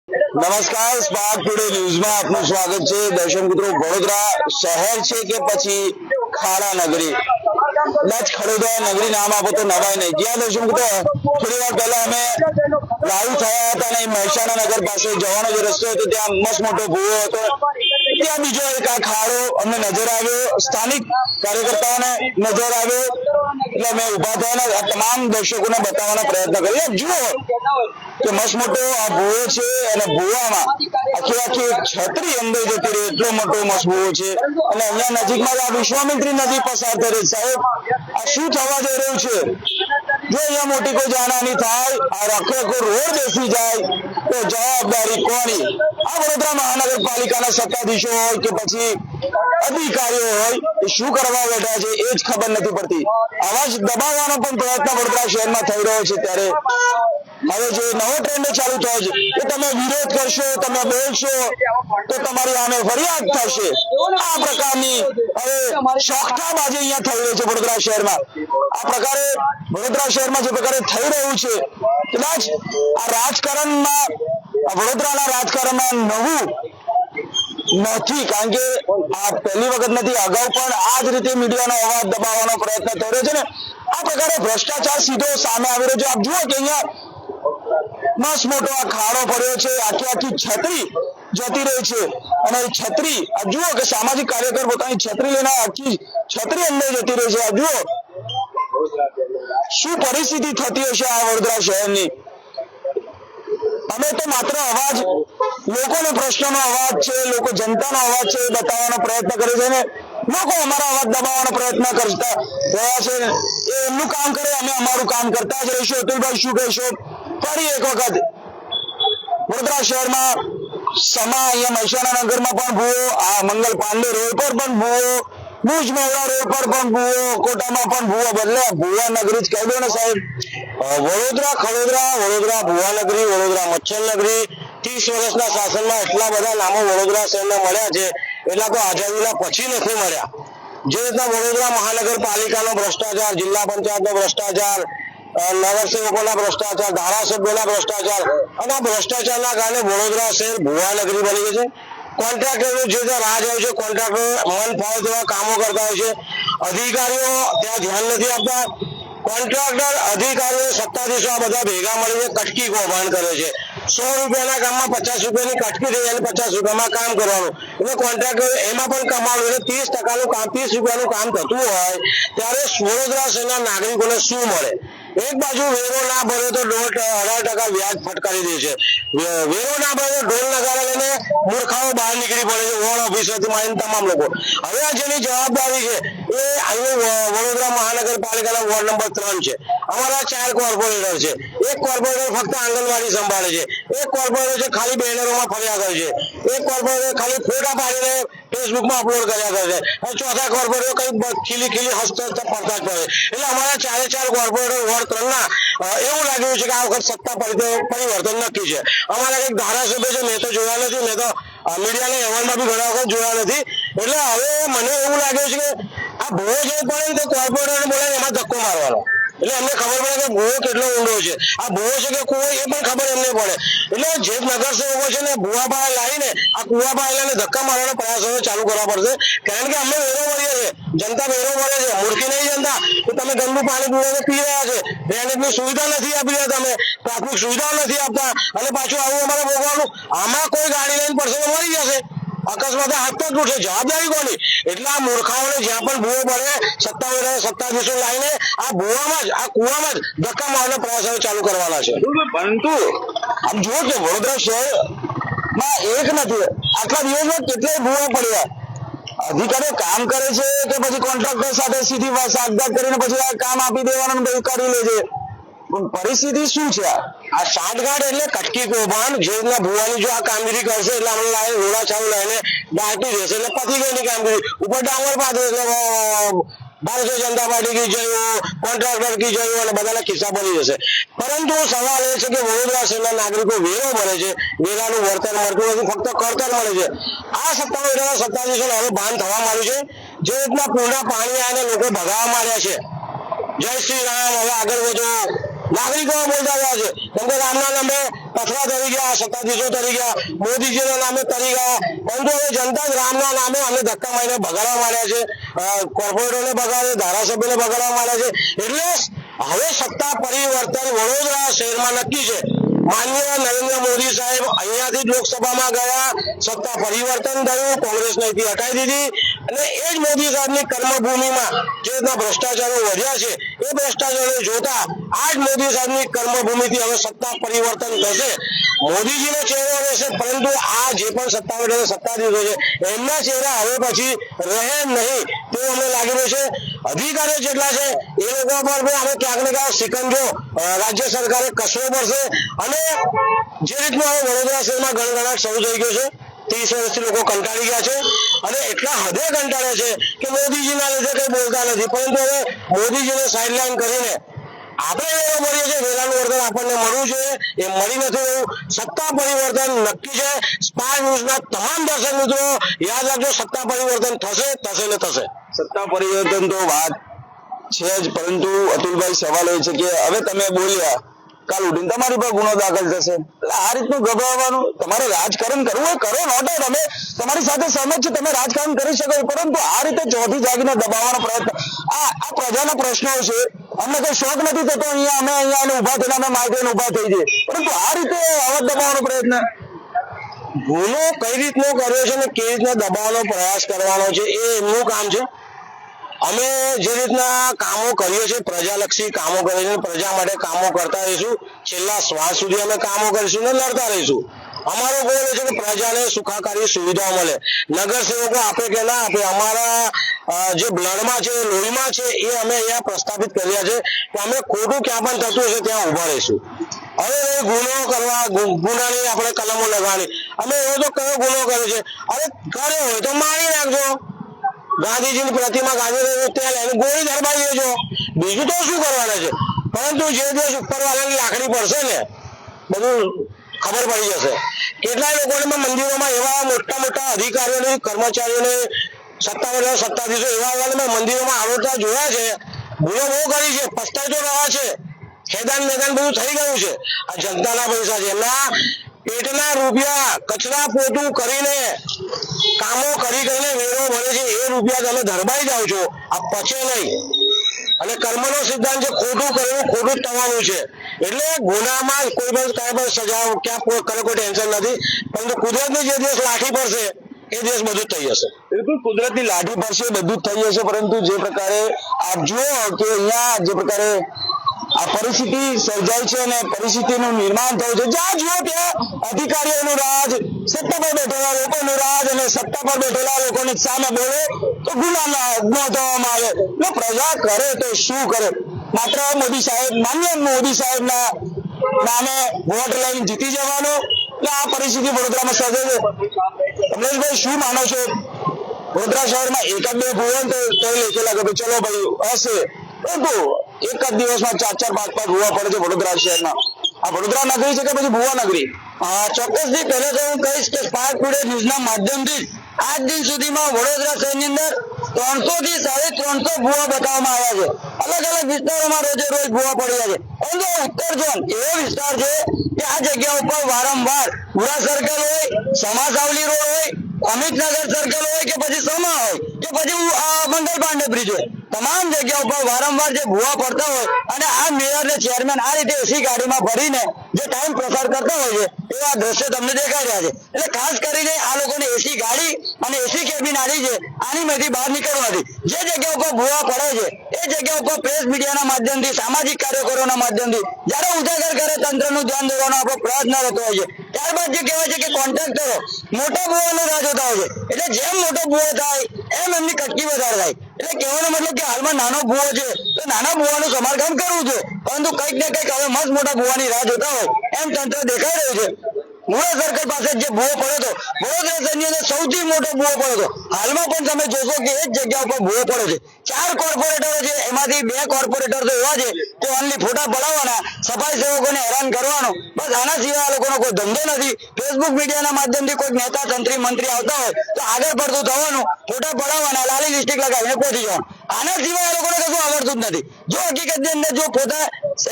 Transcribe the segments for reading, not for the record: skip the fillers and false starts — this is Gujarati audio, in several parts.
નમસ્કાર, સ્પાર્ક ટુડે ન્યૂઝમાં આપનું સ્વાગત છે। દર્શક મિત્રો, વડોદરા શહેર છે કે પછી ખાડા નગરી? કદાચ ખડોદરા નગરી નામ આપો તો નવાય નહીં। જ્યાં દર્શક મિત્રો થોડી વાર પહેલા અમે લાઈવ થયા હતા અને મહેસાણા નગર પાસે જવાનો જે રસ્તો હતો ત્યાં મસ્ત મોટો ભૂવો હતો, ત્યાં બીજો એક આ ખાડો અમને નજર આવ્યો, સ્થાનિક કાર્યકર્તાઓને નજર આવ્યો, એટલે અમે ઉભા થયા આ તમામ દર્શકોને બતાવવાનો પ્રયત્ન કર્યો। જુઓ કે મસ્ત મોટો આ ભૂવો છે અને ભૂવામાં આખી છત્રી અંદર જતી રહી, એટલો મોટો મસ્ત ભૂવો છે। અને અહીંયા નજીકમાં આ વિશ્વામિત્રી નદી પસાર થઈ રહી। સાહેબ, આ શું થવા જઈ રહ્યું છે? જો અહીંયા મોટી કોઈ જાનહાની થાય, આ આખો રોડ બેસી જાય તો જવાબદારી કોની? આ વડોદરા મહાનગરપાલિકાના સત્તાધીશો હોય કે પછી અધિકારીઓ હોય, એ શું કરવા બેઠા છે એ જ ખબર નથી પડતી। અવાજ દબાવવાનો પણ પ્રયત્ન વડોદરા શહેરમાં થઈ રહ્યો છે। ત્યારે હવે જે નવો ટ્રેન્ડ ચાલુ થયો છે કે તમે વિરોધ કરશો, તમે બોલશો તો તમારી સામે ફરિયાદ થશે। આ પ્રકારની હવે શોખતાબાજી અહીંયા થઈ રહી છે વડોદરા શહેરમાં। આ પ્રકારે વડોદરા શહેરમાં જે પ્રકારે થઈ રહ્યું છે, કદાચ આ રાજકારણમાં, વડોદરાના રાજકારણમાં નવું નથી, કારણ કે આ પહેલી વખત નથી, અગાઉ પણ આ જ રીતે મીડિયાનો અવાજ દબાવવાનો પ્રયત્ન થઈ રહ્યો છે ને આ પ્રકારે ભ્રષ્ટાચાર સીધો સામે આવી રહ્યો છે। આપ જુઓ કે અહીંયા મસ્ત મોટો આ ખાડો પડ્યો છે, આખી છત્રી જતી રહી છે અને એ છત્રી આ જુઓ કે સામાજિક કાર્યકર પોતાની છત્રી લઈને આખી છત્રી અંદર જતી રહી છે। આ જુઓ શું પરિસ્થિતિ થતી હશે આ વડોદરા શહેરની। અમે તો માત્ર અવાજ, લોકોનો પ્રશ્નનો અવાજ છે, લોકો જનતાનો અવાજ છે એ બતાવવાનો પ્રયત્ન કરે છે ને લોકો અમારા અવાજ દબાવવાનો પ્રયત્ન કરતા રહ્યા છે। એ એમનું કામ કરે, અમે અમારું કામ કરતા જ રહીશું। અતુલભાઈ, શું કહેશો? ફરી એક વખત વડોદરા શહેરમાં અહીંયા મહેસાણા નગરમાં પણ ભૂવો, આ મંગલ પાંડે રોડ પર પણ ભૂવો, ભુજ મહુવા રોડ પર પણ ભૂવો, કોટામાં પણ ભૂવો, બદલે ભૂવા નગરી જ કહી દો ને સાહેબ। વડોદરા ખડોદરા, વડોદરા ભૂવા નગરી, વડોદરા મચ્છર નગરી, 30 વર્ષના શાસનમાં એટલા બધા નામો વડોદરા શહેરને મળ્યા છે એટલા તો આઝાદીના પછી નથી મળ્યા। જે રીતના વડોદરા મહાનગરપાલિકાનો ભ્રષ્ટાચાર, જિલ્લા પંચાયતનો ભ્રષ્ટાચાર, નગરસેવકોના ભ્રષ્ટાચાર, ધારાસભ્યોના ભ્રષ્ટાચાર, અને આ ભ્રષ્ટાચારના કારણે વડોદરા શહેર ભૂવા નગરી બની ગઈ છે। કોન્ટ્રાક્ટરનું જે રાજ હોય છે, કોન્ટ્રાક્ટર મન ફાવે તેવા કામો કરતા હોય છે, અધિકારીઓ ત્યાં ધ્યાન નથી આપતા। કોન્ટ્રાક્ટર, અધિકારીઓ, સત્તાધીશો આ બધા ભેગા મળીને કટકી કૌભાંડ કરે છે। 100 રૂપિયાના કામમાં 50 રૂપિયાની કટકી થઈ જાય, 50 રૂપિયામાં કામ કરવાનું, એટલે કોન્ટ્રાક્ટર એમાં પણ કમાવાનું, એટલે 30% કામ, 30 રૂપિયાનું કામ થતું હોય ત્યારે વડોદરા શહેરના નાગરિકોને શું મળે? એક બાજુ વેરો ના ભરે તો 18% વ્યાજ ફટકારી દે છે, વેરો ના ભરે તો ઢોલ નગારા લઈને મૂર્ખાઓ બહાર નીકળી પડે છે, વોર્ડ ઓફિસરથી માંડીને તમામ લોકો। હવે આ જેની જવાબદારી છે એ વડોદરા મહાનગરપાલિકાના વોર્ડ નંબર 3 છે। અમારા 4 કોર્પોરેટર છે, એક કોર્પોરેટર ફક્ત આંગણવાડી સંભાળે છે, એક કોર્પોરેટર છે ખાલી બેનરોમાં ફર્યા કરે છે, એક કોર્પોરેટર ખાલી ફોટા પાડીને ફેસબુકમાં અપલોડ કર્યા કરે છે, અને ચોથા કોર્પોરેટર કઈ ખીલી હસ્તક પડતા જ પડે। એટલે અમારા 4 કોર્પોરેટર વોર્ડ 3ના એવું લાગ્યું છે કે આ વખત સત્તા પરિવર્તન નક્કી છે। અમારા એક ધારાસભ્ય છે, મેં તો જોયા નથી, મેં તો મીડિયાના અહેવાલમાં બી ઘણા વખત જોયા નથી, એટલે હવે મને એવું લાગે છે કે આ ભૂવો જે પડે ને તો કોર્પોરેટર બોલે એમાં ધક્કો મારવાનો, એટલે એમને ખબર પડે કે ભૂવો કેટલો ઊંડો છે, આ ભૂવો છે કે કૂવો એ પણ ખબર એમને પડે। એટલે જે નગરસેવકો છે ને ભૂવા પાળા લાવીને આ કૂવા પાળાને ધક્કા મારવાનો પ્રયાસ ચાલુ કરવા પડશે, કારણ કે અમે વેરો ભરીએ છીએ, જનતા વેરો ભરે છે, મૂર્ખી નહીં જનતા કે તમે ગંદુ પાણી પીને પી રહ્યા છે, ડ્રેનેજની સુવિધા નથી આપી રહ્યા, તમે પ્રાથમિક સુવિધાઓ નથી આપતા, અને પાછું આવું અમારે ભોગવવાનું। આમાં કોઈ ગાડી લઈને પડશે તો મરી જશે, અકસ્માતે હાથ પગ તૂટશે, જવાબદારી કોની? એટલે આ મૂર્ખાઓને જ્યાં પણ ભૂવો પડે સત્તાધીશો લાવીને આ ભૂવામાં જ, આ કુવામાં જ ધક્કા મારવાનો પ્રયાસ ચાલુ કરવાના છે। પરંતુ આમ જુઓ કે વડોદરા શહેરમાં એક નથી, આટલા દિવસમાં કેટલાય ભૂવા પડ્યા। અધિકારીઓ કામ કરે છે કે પછી કોન્ટ્રાક્ટર સાથે સીધી સાતગાંઠ કરીને પછી આ કામ આપી દેવાનું કરી લે છે, પણ પરિસ્થિતિ શું છે? આ સાતગાંઠ એટલે કટકી કૌભાંડ। જે રીતના ભૂવાની જો આ કામગીરી કરશે એટલે આપણે લાવીને રોડા ચાલુ લઈને દાટી દેશે, એટલે પતી ગઈ કામગીરી, ઉપર ડામર પાડે એટલે ભારતીય જનતા પાર્ટી કી જય, કોન્ટ્રાક્ટર કી જય, અને બધાના ખિસ્સા ભરી જશે। પરંતુ સવાલ એ છે કે વડોદરા શહેરના નાગરિકો વેરો ભરે છે, વેરાનું વળતર મળતું નથી, ફક્ત કરતર મળે છે। આ સત્તાધીશોને હવે ભાન થવા માંડ્યું છે, જે રીતના પૂરના પાણી આવીને લોકો ભગાવવા માંડ્યા છે। જય શ્રી રામ, હવે આગળ વધો, નાગરિકો બોલતા ગયા છે, કેમ કે રામના નામે પથરા તરી ગયા, સત્તાધીશો તરી ગયા, મોદીજીના નામે તરી ગયા, પરંતુ હવે જનતા રામના નામે અમે ધક્કા મારીને બગાડવા માંડ્યા છે, કોર્પોરેટરોને બગાડે, ધારાસભ્યોને બગાડવા માંડ્યા છે. એટલે હવે સત્તા પરિવર્તન વડોદરા શહેરમાં નક્કી છે. માનનીય નરેન્દ્ર મોદી સાહેબ અહીંયાથી જ લોકસભામાં ગયા, સત્તા પરિવર્તન થયું, કોંગ્રેસને અહીંથી હટાવી દીધી, અને એ જ મોદી સાહેબની કર્મભૂમિમાં જે રીતના ભ્રષ્ટાચારો વધ્યા છે એ ભ્રષ્ટાચારો જોતા આ જ મોદી સાહેબની કર્મભૂમિથી હવે સત્તા પરિવર્તન થશે. મોદીજીનો ચહેરો રહેશે, પરંતુ આ જે પણ સત્તા મેળવેલા સત્તાધીશો છે એમના ચહેરા હવે પછી રહે નહીં તેવું અમને લાગી રહ્યું છે. અધિકારીઓ જેટલા છે એ લોકો પર પણ અમે ક્યાંક ને ક્યાંક સિકંજો રાજ્ય સરકારે કસવો પડશે. અને જે રીતનું હવે વડોદરા શહેરમાં ગણગણાટ શરૂ થઈ ગયો છે, 30 વર્ષથી લોકો કંટાળી ગયા છે, અને એટલા હદે કંટાળે છે કે મોદીજીના લીધે કઈ બોલતા નથી, પરંતુ હવે મોદીજીને સાઇડલાઇન કરીને આપણે એવો મળીએ છીએ વેલાનું વળતર આપણને મળવું જોઈએ, એ મળી નથી રહ્યું. સત્તા પરિવર્તન નક્કી છે. સ્પાર્ક ન્યૂઝના તમામ દર્શક મિત્રો યાદ રાખજો, સત્તા પરિવર્તન થશે થશે ને થશે. સત્તા પરિવર્તન તો વાત છે જ, પરંતુ અતુલભાઈ સવાલ એ છે કે હવે તમે બોલ્યા, કાલ ઉઠીને તમારી પર ગુનો દાખલ થશે. એટલે આ રીતનું ગભરાવાનું, તમારે રાજકારણ કરવું હોય કરો, નોટ અમે તમારી સાથે સહમત છે, તમે રાજકારણ કરી શકો, પરંતુ આ રીતે ચોથી જાગીને દબાવવાનો પ્રયત્ન, આ પ્રજાના પ્રશ્નો છે, અમને કઈ શોખ નથી થતો અહીંયા અમે અહીંયા ઉભા થઈને અમે માઇક્રોન ઉભા થઈ જઈએ, પરંતુ આ રીતે અવાજ દબાવવાનો પ્રયત્ન, ગુનો કઈ રીતનો કર્યો છે ને કેવી રીતના દબાવવાનો પ્રયાસ કરવાનો છે એ એમનું કામ છે. અમે જે રીતના કામો કરીએ છીએ, પ્રજાલક્ષી કામો કરીએ છીએ, પ્રજા માટે કામો કરતા રહીશું, છેલ્લા શ્વાસ સુધી અમે કામો કરીશું ને લડતા રહીશું. અમારો ગોલ એ છે કે પ્રજાને સુખાકારી સુવિધાઓ મળે. નગરસેવકો આપે કે ના આપે, અમારા જે બ્લડમાં છે, લોહીમાં છે, એ અમે અહીંયા પ્રસ્થાપિત કર્યા છે કે અમે ખોટું ક્યાં પણ થતું હશે ત્યાં ઉભા રહીશું. હવે ગુનો કરવા, ગુનાની આપણે કલમો લગાવવાની, અમે એવો તો કયો ગુનો કર્યો છે, અરે કર્યો હોય તો મારી નાખજો, ગાંધીજીની પ્રતિમા ગાંધી ત્યાં લઈને ગોળી ધરબાઈ દેજો, બીજું તો શું કરવાના છે. પરંતુ જે દિવસ ઉપરવાળાની લાકડી પડશે ને બધું ખબર પડી જશે. કેટલાય લોકોને મંદિરોમાં એવા મોટા મોટા અધિકારીઓને, કર્મચારીઓને, સત્તાધીશો એવા મંદિરોમાં આવતા જોયા છે, ભૂલો બહુ કરી છે, પસ્તાઈ તો રહ્યા છે, ખેદાન મેદાન બધું થઈ ગયું છે. આ જનતાના પૈસા છે, એમના પેટના રૂપિયા કચરા પોતું કરીને કામો કરી કરીને વેરો ભરે છે, એ રૂપિયા તમે ધરબાઈ જાઓ છો, આ પચે નહીં. અને કર્મનો સિદ્ધાંત છે, ખોટું કરેલું ખોટું થવાનું છે. એટલે ગુનામાં કોઈ પણ કાંઈ પણ સજા ક્યાં કોઈ ટેન્શન નથી, પરંતુ કુદરતની જે દિવસ લાઠી પડશે એ દિવસ બધું થઈ જશે. બિલકુલ કુદરતની લાઠી પડશે બધું થઈ જશે, પરંતુ જે પ્રકારે આપ જુઓ કે અહીંયા જે પ્રકારે આ પરિસ્થિતિ સર્જાય છે અને પરિસ્થિતિનું નિર્માણ થયું છે, જ્યાં જુઓ ત્યાં અધિકારીઓનું રાજ, સત્તા પર બેઠેલા લોકોનું રાજ, અને સત્તા પર બેઠેલા લોકોની સામે બોલે તો ગુના નોંધવામાં આવે. એટલે પ્રજા કરે તો શું કરે, માત્ર મોદી સાહેબ, માન્ય મોદી સાહેબના નામે વોટ લઈને જીતી જવાનું. એટલે આ પરિસ્થિતિ વડોદરામાં સર્જાય છે. કમલેશભાઈ શું માનો છો, વડોદરા શહેરમાં એકાદ બે ભુવન તો લેખે લાગે કે ચલો ભાઈ હશે, પરંતુ એક જ દિવસમાં 4-4, 5-5 ભુવા પડે છે વડોદરા શહેરમાં. આ વડોદરા નગરી છે કે પછી ભુવા નગરી? ચોક્કસથી પહેલા તો હું કહીશ કે સ્પાર્ક ટુડે ન્યૂઝના માધ્યમથી આજ દિન સુધીમાં વડોદરા શહેરની અંદર 300 થી 350 ભુવા બતાવવામાં આવ્યા છે. અલગ અલગ વિસ્તારોમાં રોજે રોજ ભુવા પડ્યા છે. પરંતુ ઉત્તર ઝોન એવો વિસ્તાર છે કે આ જગ્યા ઉપર વારંવાર પુરા સર્કલ હોય, સમાસાવલી રોડ હોય, અમિતનગર સર્કલ હોય કે પછી સમા હોય કે પછી મંગલ પાંડે બ્રિજ હોય, તમામ જગ્યા ઉપર વારંવાર જે ભુવા પડતા હોય અને આ મેયર ને ચેરમેન આ રીતે એસી ગાડીમાં ભરીને જે ટાઈમ પ્રસાર કરતા હોય છે એવા દ્રશ્યો તમને દેખાઈ રહ્યા છે. એટલે ખાસ કરીને આ લોકોને એસી ગાડી અને એસી કેબિન આવી છે, આની માંથી બહાર નીકળવા નથી. જે જગ્યા ઉપર ભુવા પડે છે એ જગ્યા ઉપર પ્રેસ મીડિયાના માધ્યમથી, સામાજિક કાર્યકરોના માધ્યમથી જયારે ઉજાગર કરે તંત્રનું ધ્યાન દોરવાનો આપણો પ્રયત્ન રહેતો હોય છે. ત્યારબાદ જે કહેવાય છે કે કોન્ટ્રાક્ટરો મોટા ભુવાનો રાહ જોતા હોય છે, એટલે જેમ મોટો ભુવો થાય એમ એમની કટકી વધારે થાય. એટલે કહેવાનો મતલબ કે હાલમાં નાનો ભુવો છે તો નાના ભુવાનું સમારકામ કરવું છે, પરંતુ કંઈક ને કંઈક હવે મસ્ત મોટા ભુવાની રાહ જોતા હોય એમ તંત્ર દેખાઈ રહ્યું છે. મુળા સર્કલ પાસે જે ભુવો પડ્યો હતો, વડોદરા શહેરની અંદર સૌથી મોટો ભુવો પડ્યો હતો. હાલમાં પણ તમે જોશો કે એ જ જગ્યા ઉપર ભુવો પડ્યો છે. 4 કોર્પોરેટરો છે, એમાંથી 2 કોર્પોરેટર તો એવા છે કે ઓનલી ફોટા પડાવવાના, સફાઈ સેવકોને હેરાન કરવાનું, બસ આના સિવાય આ લોકોનો કોઈ ધંધો નથી. ફેસબુક મીડિયાના માધ્યમથી કોઈ નેતા, તંત્રી, મંત્રી આવતા હોય તો આગળ પડતું થવાનું, ફોટા પડાવવાના, લાલી લિસ્ટિક લગાવીને પહોંચી જવાનું. આના સિવાય આ લોકોને કશું આવડતું જ નથી. જો હકીકતની અંદર જો પોતા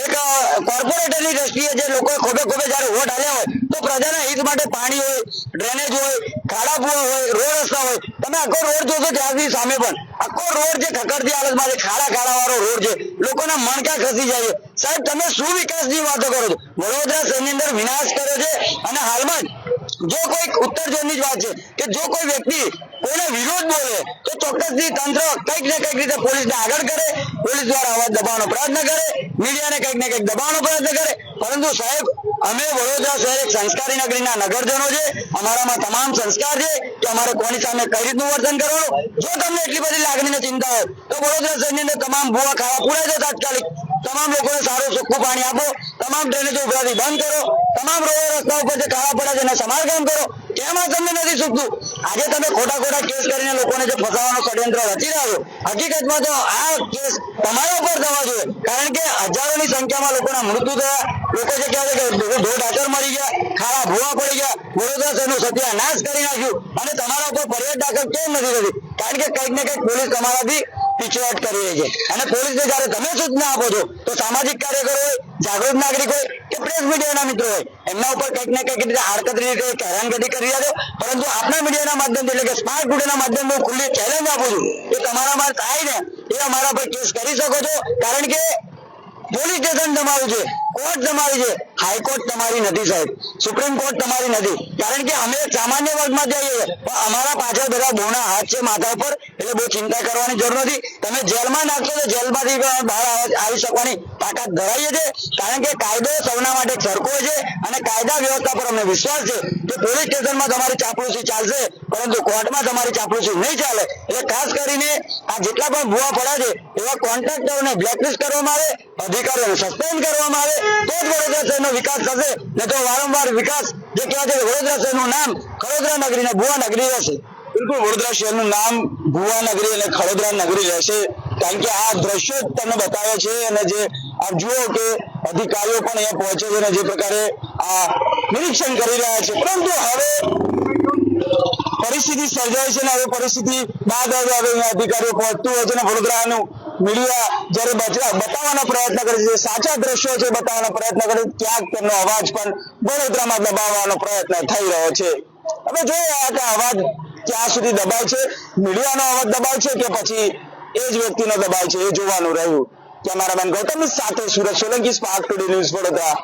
એક કોર્પોરેટરની દ્રષ્ટિએ જે લોકો ખોબે ખોબે જયારે વોટ આલ્યા હોય તો પ્રજાના હિત માટે પાણી હોય, ડ્રેનેજ હોય, ખાડા કુવા હોય, રોડ રસ્તા હોય, તમે આખો રોડ જોશો ત્યાંથી સામે પણ આખો રોડ જે ખકડતી હાલતમાં છે, ખાડા વાળો રોડ છે, લોકોના મણકા ખસી જાય છે. સાહેબ તમે શું વિકાસની વાતો કરો છો? વડોદરા શહેરની અંદર વિનાશ કર્યો છે. અને હાલમાં જો કોઈ ઉત્તર ઝોનની જ વાત છે કે જો કોઈ વ્યક્તિ કોઈને વિરોધ બોલે તો ચોક્કસથી તંત્ર કંઈક ને કંઈક રીતે પોલીસને આગળ કરે, પોલીસ દ્વારા અવાજ દબાવવાનો પ્રયત્ન કરે, મીડિયાને કંઈક ને કંઈક દબાવવાનો પ્રયત્ન કરે. પરંતુ સાહેબ અમે વડોદરા શહેર એક સંસ્કારી નગરીના નગરજનો છે, અમારામાં તમામ સંસ્કાર છે કે અમારે કોની સામે કઈ રીતનું વર્તન કરવાનું. જો તમને એટલી બધી લાગણીને ચિંતા હોય તો વડોદરા શહેરની અંદર તમામ ભૂવા ખાવા પૂરાઈ દો તાત્કાલિક, તમામ લોકોને સારું ચોખ્ખું પાણી આપો, તમામ ડ્રેનેજો ઉભરાતી બંધ કરો, તમામ રોડ રસ્તા ઉપર જે ખાડા પડ્યા છે એના સમારકામ કરો. કેમ આ તમને નથી સુખતું? આજે તમે ખોટા કેસ કરીને લોકોને જે ફસાવાનો ષડયંત્ર રચી રહ્યા છો, હકીકતમાં તો આ કેસ તમારા ઉપર થવા જોઈએ. કારણ કે હજારોની સંખ્યામાં લોકોના મૃત્યુ થયા, લોકો જે કહે છે કે ઢોર ઢાકર મરી ગયા, ખાડા ભૂવા પડી ગયા, વડોદરા શહેરનું સત્યાનાશ કરી નાખ્યું, અને તમારા ઉપર ફરિયાદ દાખલ કેમ નથી થતી? કારણ કે કંઈક ને કંઈક પોલીસ તમારાથી પીછેહટ કરી રહી છે. અને પોલીસને જયારે તમે સૂચના આપો છો તો સામાજિક કાર્યકરો હોય, જાગૃત નાગરિક હોય કે પ્રેસ મીડિયાના મિત્રો હોય, એમના ઉપર કંઈક ને કંઈક રીતે આડકતરી રીતે હેરાનગતિ કરી રહ્યા છો. પરંતુ આપણા મીડિયાના માધ્યમથી એટલે કે સ્માર્ટ ટુડેના માધ્યમથી હું ખુલ્લી ચેલેન્જ આપું છું કે તમારામાં થાય ને એ અમારા પર કેસ કરી શકો છો. કારણ કે પોલીસ સ્ટેશન તમારું છે, કોર્ટ તમારી છે, હાઈકોર્ટ તમારી નથી સાહેબ, સુપ્રીમ કોર્ટ તમારી નથી. કારણ કે અમે સામાન્ય વર્ગમાં જઈએ છીએ પણ અમારા પાછળ બધા બોના હાથ છે માથા ઉપર, એટલે બહુ ચિંતા કરવાની જરૂર નથી. તમે જેલમાં નાખશો તો જેલમાંથી બહાર આવી શકવાની તાકાત ધરાવીએ છે. કારણ કે કાયદો સૌના માટે સરખો છે અને કાયદા વ્યવસ્થા પર અમને વિશ્વાસ છે કે પોલીસ સ્ટેશનમાં તમારી ચાપલુસી ચાલશે પરંતુ કોર્ટમાં તમારી ચાપલુસી નહીં ચાલે. એટલે ખાસ કરીને આ જેટલા પણ ભૂવા પડ્યા છે એવા કોન્ટ્રાક્ટરોને બ્લેકલિસ્ટ કરવામાં આવે, અધિકારીઓને સસ્પેન્ડ કરવામાં આવે તો જ વડોદરા શહેરનો વિકાસ થશે. નહીં તો વારંવાર વિકાસ જે કહેવાય છે વડોદરા શહેરનું નામ ખડોદરા નગરી ને ભુવા નગરી રહેશે. બિલકુલ વડોદરા શહેરનું નામ ભુવા નગરી અને ખડોદરા નગરી રહેશે. કારણ કે આ દ્રશ્યો તમને બતાવે છે અને જે આપ જુઓ કે અધિકારીઓ પણ અહીંયા પહોંચે છે અને જે પ્રકારે આ નિરીક્ષણ કરી રહ્યા છે. પરંતુ હવે પરિસ્થિતિ સર્જાય છે અને હવે પરિસ્થિતિ બાદ હવે અધિકારીઓ પહોંચતું હોય છે અને વડોદરાનું મીડિયા જયારે બતાવવાનો પ્રયત્ન કરે છે, સાચા દ્રશ્યો છે બતાવવાનો પ્રયત્ન કરે છે, ક્યાંક તેમનો અવાજ પણ વડોદરામાં દબાવવાનો પ્રયત્ન થઈ રહ્યો છે. હવે જોઈએ કે અવાજ ક્યાં સુધી દબાય છે, મીડિયાનો અવાજ દબાય છે કે પછી એ જ વ્યક્તિનો દબાય છે, એ જોવાનું રહ્યું. કેમેરામેન ગૌતમ સાથે Surat Solanki, spark today news Vadodara.